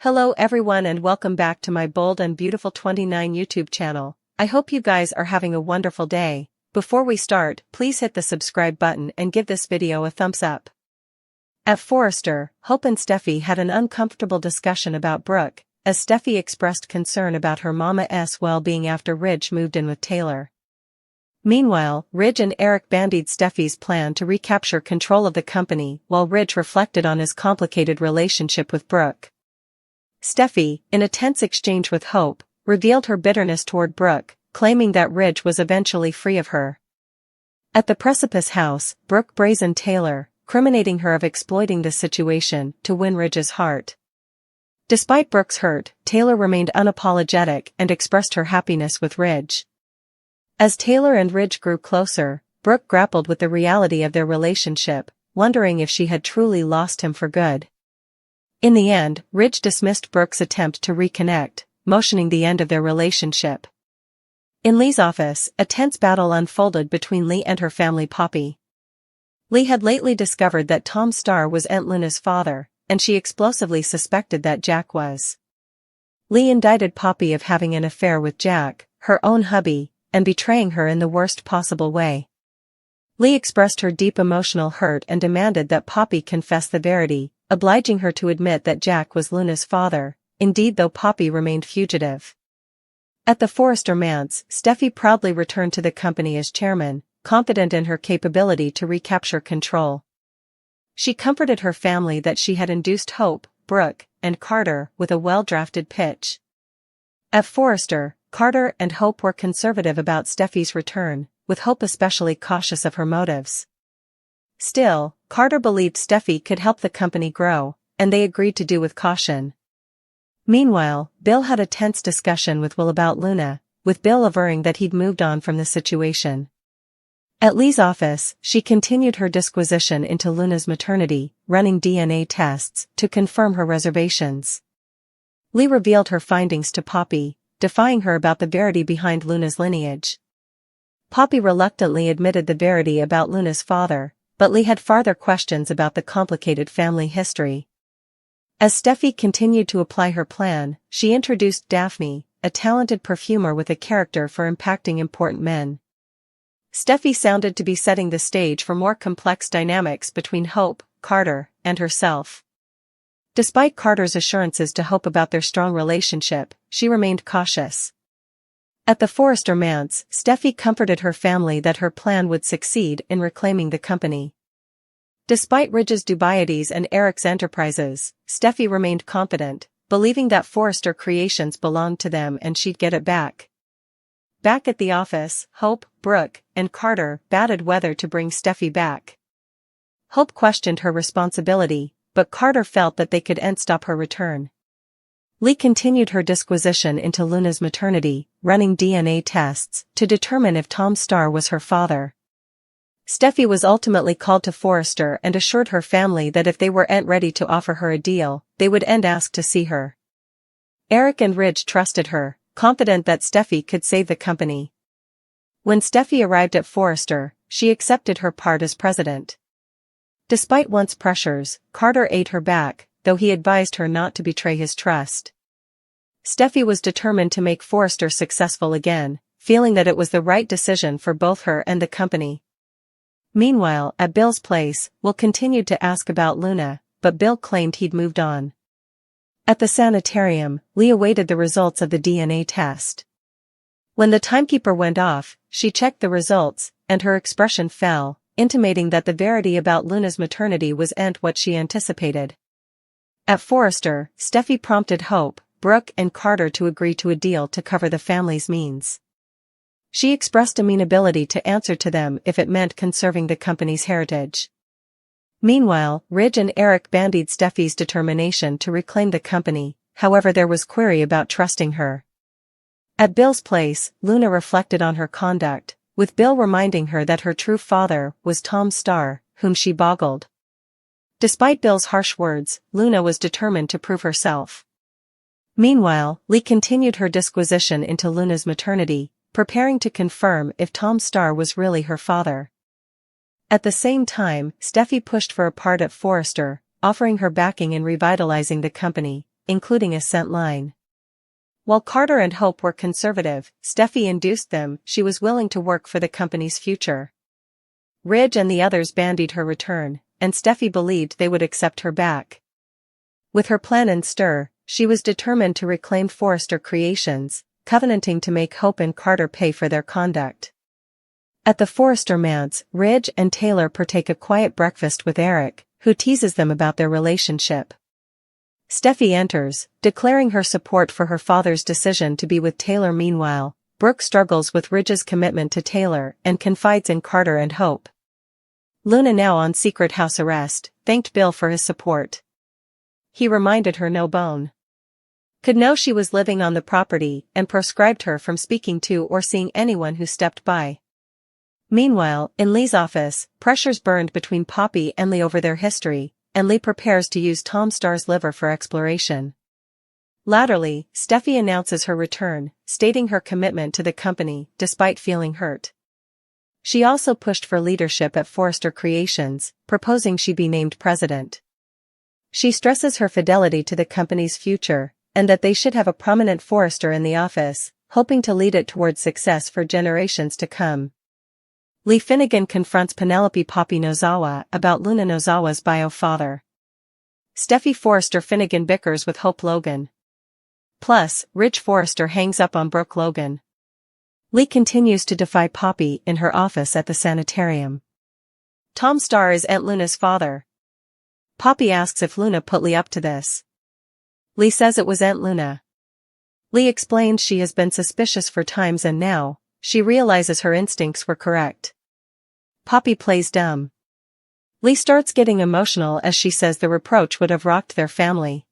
Hello everyone and welcome back to my Bold and Beautiful 29 YouTube channel. I hope you guys are having a wonderful day. Before we start, please hit the subscribe button and give this video a thumbs up. At Forrester, Hope and Steffi had an uncomfortable discussion about Brooke, as Steffi expressed concern about her mama's well-being after Ridge moved in with Taylor. Meanwhile, Ridge and Eric bandied Steffi's plan to recapture control of the company while Ridge reflected on his complicated relationship with Brooke. Steffi, in a tense exchange with Hope, revealed her bitterness toward Brooke, claiming that Ridge was eventually free of her. At the Precipice house, Brooke brazened Taylor, criminating her of exploiting the situation to win Ridge's heart. Despite Brooke's hurt, Taylor remained unapologetic and expressed her happiness with Ridge. As Taylor and Ridge grew closer, Brooke grappled with the reality of their relationship, wondering if she had truly lost him for good. In the end, Ridge dismissed Brooke's attempt to reconnect, motioning the end of their relationship. In Lee's office, a tense battle unfolded between Lee and her family Poppy. Lee had lately discovered that Tom Starr was Aunt Luna's father, and she explosively suspected that Jack was. Lee indicted Poppy of having an affair with Jack, her own hubby, and betraying her in the worst possible way. Lee expressed her deep emotional hurt and demanded that Poppy confess the verity, obliging her to admit that Jack was Luna's father, indeed though Poppy remained fugitive. At the Forrester manse, Steffi proudly returned to the company as chairman, confident in her capability to recapture control. She comforted her family that she had induced Hope, Brooke, and Carter with a well-drafted pitch. At Forrester, Carter and Hope were conservative about Steffi's return, with Hope especially cautious of her motives. Still, Carter believed Steffi could help the company grow, and they agreed to do with caution. Meanwhile, Bill had a tense discussion with Will about Luna, with Bill averring that he'd moved on from the situation. At Lee's office, she continued her disquisition into Luna's maternity, running DNA tests to confirm her reservations. Lee revealed her findings to Poppy, defying her about the verity behind Luna's lineage. Poppy reluctantly admitted the verity about Luna's father, but Lee had farther questions about the complicated family history. As Steffi continued to apply her plan, she introduced Daphne, a talented perfumer with a character for impacting important men. Steffi sounded to be setting the stage for more complex dynamics between Hope, Carter, and herself. Despite Carter's assurances to Hope about their strong relationship, she remained cautious. At the Forrester manse, Steffi comforted her family that her plan would succeed in reclaiming the company. Despite Ridge's dubieties and Eric's enterprises, Steffi remained confident, believing that Forrester Creations belonged to them and she'd get it back. Back at the office, Hope, Brooke, and Carter batted whether to bring Steffi back. Hope questioned her responsibility, but Carter felt that they could stop her return. Lee continued her disquisition into Luna's maternity, running DNA tests to determine if Tom Starr was her father. Steffi was ultimately called to Forrester and assured her family that if they weren't ready to offer her a deal, they would ask to see her. Eric and Ridge trusted her, confident that Steffi could save the company. When Steffi arrived at Forrester, she accepted her part as president. Despite once pressures, Carter ate her back, though he advised her not to betray his trust. Steffi was determined to make Forrester successful again, feeling that it was the right decision for both her and the company. Meanwhile, at Bill's place, Will continued to ask about Luna, but Bill claimed he'd moved on. At the sanitarium, Lee awaited the results of the DNA test. When the timekeeper went off, she checked the results, and her expression fell, intimating that the verity about Luna's maternity wasn't what she anticipated. At Forrester, Steffi prompted Hope, Brooke, and Carter to agree to a deal to cover the family's means. She expressed amenability to answer to them if it meant conserving the company's heritage. Meanwhile, Ridge and Eric bandied Steffi's determination to reclaim the company, however there was query about trusting her. At Bill's place, Luna reflected on her conduct, with Bill reminding her that her true father was Tom Starr, whom she boggled. Despite Bill's harsh words, Luna was determined to prove herself. Meanwhile, Lee continued her disquisition into Luna's maternity, preparing to confirm if Tom Starr was really her father. At the same time, Steffi pushed for a part at Forrester, offering her backing in revitalizing the company, including a scent line. While Carter and Hope were conservative, Steffi induced them. She was willing to work for the company's future. Ridge and the others bandied her return, and Steffi believed they would accept her back. With her plan in stir, she was determined to reclaim Forrester Creations, covenanting to make Hope and Carter pay for their conduct. At the Forrester manse, Ridge and Taylor partake a quiet breakfast with Eric, who teases them about their relationship. Steffi enters, declaring her support for her father's decision to be with Taylor. Meanwhile, Brooke struggles with Ridge's commitment to Taylor and confides in Carter and Hope. Luna, now on secret house arrest, thanked Bill for his support. He reminded her no bone could know she was living on the property and proscribed her from speaking to or seeing anyone who stepped by. Meanwhile, in Lee's office, pressures burned between Poppy and Lee over their history, and Lee prepares to use Tom Starr's liver for exploration. Latterly, Steffi announces her return, stating her commitment to the company, despite feeling hurt. She also pushed for leadership at Forrester Creations, proposing she be named president. She stresses her fidelity to the company's future, and that they should have a prominent Forrester in the office, hoping to lead it towards success for generations to come. Lee Finnegan confronts Penelope Poppy Nozawa about Luna Nozawa's bio father. Steffi Forrester Finnegan bickers with Hope Logan. Plus, Ridge Forrester hangs up on Brooke Logan. Lee continues to defy Poppy in her office at the sanitarium. Tom Starr is Aunt Luna's father. Poppy asks if Luna put Lee up to this. Lee says it was Aunt Luna. Lee explains she has been suspicious for times and now, she realizes her instincts were correct. Poppy plays dumb. Lee starts getting emotional as she says the reproach would have rocked their family.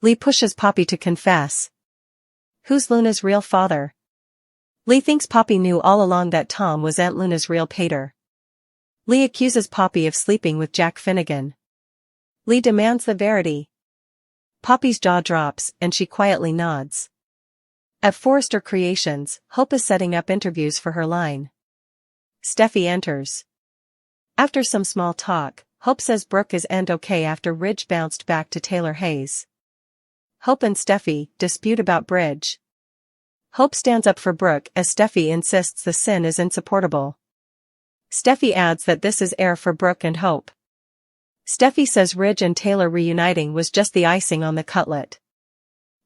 Lee pushes Poppy to confess. Who's Luna's real father? Lee thinks Poppy knew all along that Tom was Aunt Luna's real pater. Lee accuses Poppy of sleeping with Jack Finnegan. Lee demands the verity. Poppy's jaw drops and she quietly nods. At Forrester Creations, Hope is setting up interviews for her line. Steffi enters. After some small talk, Hope says Brooke is okay after Ridge bounced back to Taylor Hayes. Hope and Steffi dispute about Bridge. Hope stands up for Brooke as Steffi insists the sin is insupportable. Steffi adds that this is air for Brooke and Hope. Steffi says Ridge and Taylor reuniting was just the icing on the cutlet.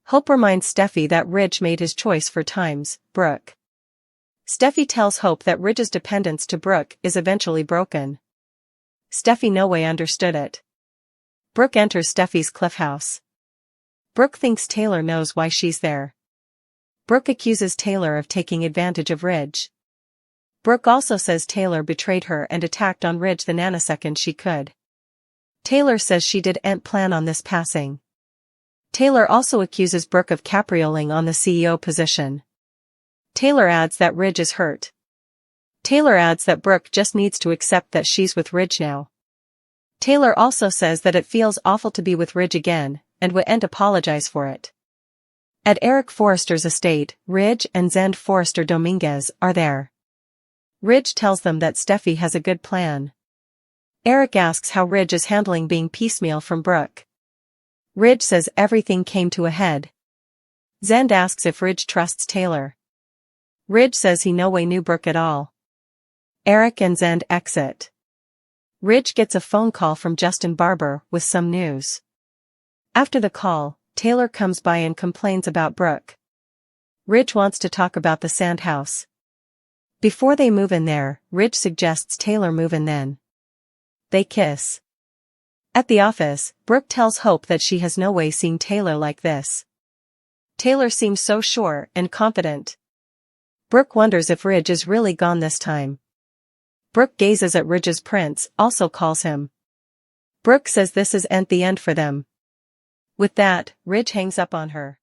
Hope reminds Steffi that Ridge made his choice for times, Brooke. Steffi tells Hope that Ridge's dependence to Brooke is eventually broken. Steffi no way understood it. Brooke enters Steffi's cliff house. Brooke thinks Taylor knows why she's there. Brooke accuses Taylor of taking advantage of Ridge. Brooke also says Taylor betrayed her and attacked on Ridge the nanosecond she could. Taylor says she didn't plan on this passing. Taylor also accuses Brooke of caprioling on the CEO position. Taylor adds that Ridge is hurt. Taylor adds that Brooke just needs to accept that she's with Ridge now. Taylor also says that it feels awful to be with Ridge again, and wouldn't apologize for it. At Eric Forrester's estate, Ridge and Zend Forrester Dominguez are there. Ridge tells them that Steffi has a good plan. Eric asks how Ridge is handling being piecemeal from Brooke. Ridge says everything came to a head. Zend asks if Ridge trusts Taylor. Ridge says he no way knew Brooke at all. Eric and Zend exit. Ridge gets a phone call from Justin Barber with some news. After the call, Taylor comes by and complains about Brooke. Ridge wants to talk about the sand house. Before they move in there, Ridge suggests Taylor move in then. They kiss. At the office, Brooke tells Hope that she has no way seen Taylor like this. Taylor seems so sure and confident. Brooke wonders if Ridge is really gone this time. Brooke gazes at Ridge's prints, also calls him. Brooke says this isn't the end for them. With that, Ridge hangs up on her.